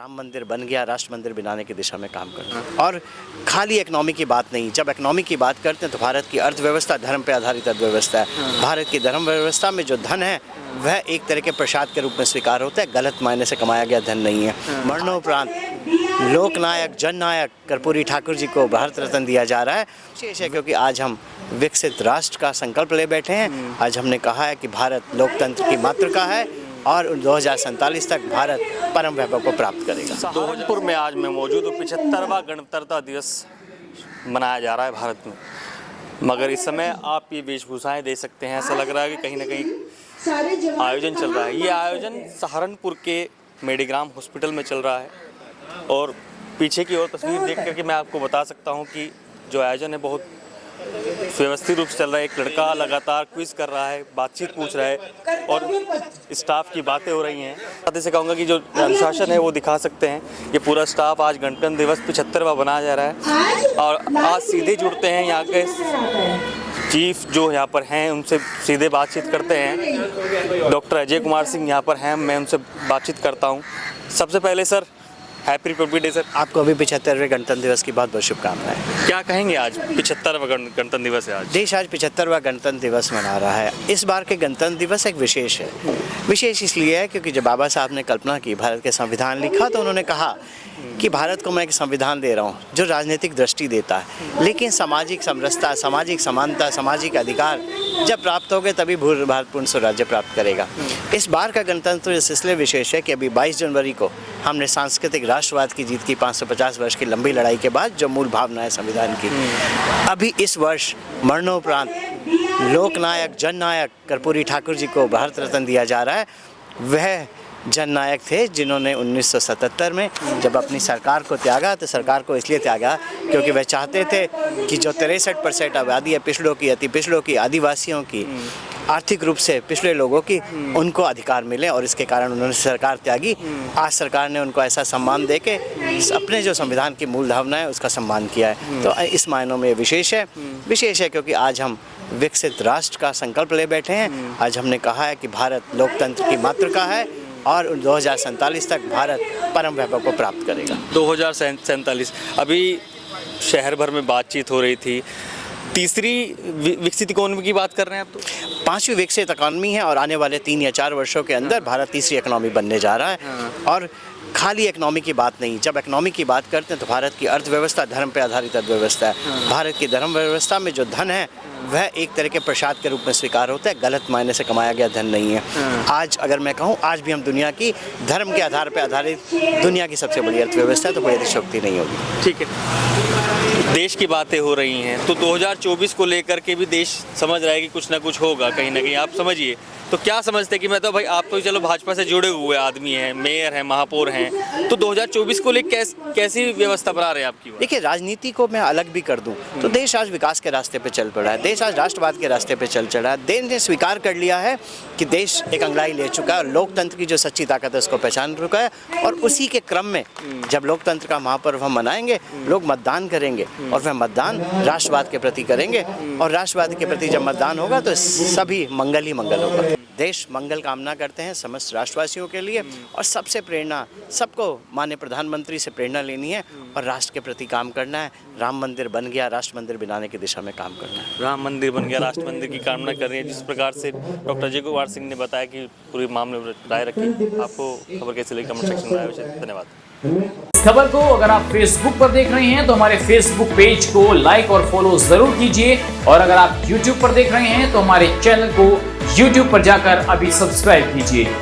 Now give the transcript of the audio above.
राम मंदिर बन गया, राष्ट्र मंदिर बनाने की दिशा में काम करना। और खाली इकोनॉमी की बात नहीं, जब इकोनॉमी की बात करते हैं तो भारत की अर्थव्यवस्था धर्म पे आधारित अर्थव्यवस्था है। भारत की धर्म व्यवस्था में जो धन है वह एक तरह के प्रसाद के रूप में स्वीकार होता है, गलत मायने से कमाया गया धन नहीं है। मरणोपरांत लोकनायक जननायक कर्पूरी ठाकुर जी को भारत रत्न दिया जा रहा है। विशेष है क्योंकि आज हम विकसित राष्ट्र का संकल्प ले बैठे हैं। आज हमने कहा है कि भारत लोकतंत्र की मातृका है और 2047 तक भारत परम वैभव को प्राप्त करेगा। सहारनपुर में आज मैं मौजूद हूँ। 75वां गणतंत्रता दिवस मनाया जा रहा है भारत में, मगर इस समय आप ये वेशभूषाएं देख सकते हैं, ऐसा लग रहा है कि कहीं ना कहीं आयोजन चल रहा है। ये आयोजन सहारनपुर के मेडिग्राम हॉस्पिटल में चल रहा है और पीछे की ओर तस्वीर देख करके मैं आपको बता सकता हूँ कि जो आयोजन है बहुत व्यवस्थित रूप से चल रहा है। एक लड़का लगातार क्विज कर रहा है, बातचीत पूछ रहा है और स्टाफ की बातें हो रही हैं। साथ ही कहूँगा कि जो अनुशासन है वो दिखा सकते हैं। ये पूरा स्टाफ आज गणतंत्र दिवस 75वां बनाया जा रहा है और आज सीधे जुड़ते हैं। यहाँ के चीफ जो यहाँ पर हैं उनसे सीधे बातचीत करते हैं। डॉक्टर अजय कुमार सिंह यहाँ पर हैं, मैं उनसे बातचीत करता हूँ। सबसे पहले sir happy Republic day sir. आपको अभी 75वें गणतंत्र दिवस की बहुत बहुत शुभकामनाएं। क्या कहेंगे, आज 75वां गणतंत्र दिवस है। आज देश आज 75वां गणतंत्र दिवस मना रहा है। इस बार के गणतंत्र दिवस एक विशेष है। विशेष इसलिए है क्योंकि जब बाबा साहब ने कल्पना की, भारत के संविधान लिखा, तो उन्होंने कहा कि भारत को मैं एक संविधान दे रहा हूँ जो राजनीतिक दृष्टि देता है, लेकिन सामाजिक समरसता, सामाजिक समानता, सामाजिक अधिकार जब प्राप्त हो गए तभी भारत पूर्ण स्वराज्य प्राप्त करेगा। इस बार का गणतंत्र इसलिए विशेष है कि अभी 22 जनवरी को हमने सांस्कृतिक राष्ट्रवाद की जीत की 550 वर्ष की लंबी लड़ाई के बाद जो मूल भावना है संविधान की, अभी इस वर्ष मरणोपरांत लोकनायक जननायक कर्पूरी ठाकुर जी को भारत रत्न दिया जा रहा है। वह जननायक थे जिन्होंने 1977 में जब अपनी सरकार को त्यागा, तो सरकार को इसलिए त्यागा क्योंकि वह चाहते थे कि जो 63% आबादी है पिछड़ों की, अति पिछड़ों की, आदिवासियों की, आर्थिक रूप से पिछड़े लोगों की, उनको अधिकार मिले और इसके कारण उन्होंने सरकार त्यागी। आज सरकार ने उनको ऐसा सम्मान देके अपने जो संविधान की मूल भावना है उसका सम्मान किया है। तो इस मायनों में विशेष है। विशेष है क्योंकि आज हम विकसित राष्ट्र का संकल्प ले बैठे हैं। आज हमने कहा है कि भारत लोकतंत्र की मातृका है और 2047 तक भारत परम वैभव को प्राप्त करेगा। 2047 अभी शहर भर में बातचीत हो रही थी। तीसरी विकसित इकोनॉमी की बात कर रहे हैं आप, तो 5वीं विकसित इकोनॉमी है और आने वाले 3 या 4 वर्षों के अंदर भारत तीसरी इकोनॉमी बनने जा रहा है। और खाली इकोनॉमी की बात नहीं, जब इकोनॉमी की बात करते हैं तो भारत की अर्थव्यवस्था धर्म पे आधारित अर्थव्यवस्था है। भारत की धर्म व्यवस्था में जो धन है वह एक तरह के प्रसाद के रूप में स्वीकार होता है, गलत मायने से कमाया गया धन नहीं है। आज अगर मैं कहूँ, आज भी हम दुनिया की धर्म के आधार पर आधारित दुनिया की सबसे बड़ी अर्थव्यवस्था है, तो कोई अतिशयोक्ति नहीं होगी। ठीक है, देश की बातें हो रही हैं तो 2024 को लेकर के भी देश समझ रहा है कि कुछ ना कुछ होगा कहीं ना कहीं। आप समझिए, तो क्या समझते हैं कि मैं तो भाई आप तो चलो भाजपा से जुड़े हुए आदमी हैं, मेयर हैं, महापौर हैं, तो 2024 को लेकर कैसी व्यवस्था बना रहे हैं आपकी? देखिए, राजनीति को मैं अलग भी कर दूं तो देश आज विकास के रास्ते पे चल पड़ा है। देश आज राष्ट्रवाद के रास्ते पे चल चला है। देश ने स्वीकार कर लिया है कि देश एक अंगड़ाई ले चुका है और लोकतंत्र की जो सच्ची ताकत है उसको पहचान चुका है। और उसी के क्रम में जब लोकतंत्र का महापर्व हम मनाएंगे, लोग मतदान करेंगे और वह मतदान राष्ट्रवाद के प्रति करेंगे और राष्ट्रवाद के प्रति जब मतदान होगा तो सभी मंगल ही मंगल होगा। देश मंगल कामना करते हैं समस्त राष्ट्रवासियों के लिए और सबसे प्रेरणा सबको माननीय प्रधानमंत्री से प्रेरणा लेनी है और राष्ट्र के प्रति काम करना है। राम मंदिर बन गया, राष्ट्र मंदिर बनाने की दिशा में काम करना है। राम मंदिर बन गया, राष्ट्र मंदिर की कामना कर रही है। जिस प्रकार से डॉक्टर अजय कुमार सिंह ने बताया कि पूरे मामले में राय रखी। आपको खबर कैसी लगी कमेंट सेक्शन में राय। धन्यवाद। इस खबर को अगर आप फेसबुक पर देख रहे हैं तो हमारे फेसबुक पेज को लाइक और फॉलो जरूर कीजिए और अगर आप यूट्यूब पर देख रहे हैं तो हमारे चैनल को यूट्यूब पर जाकर अभी सब्सक्राइब कीजिए।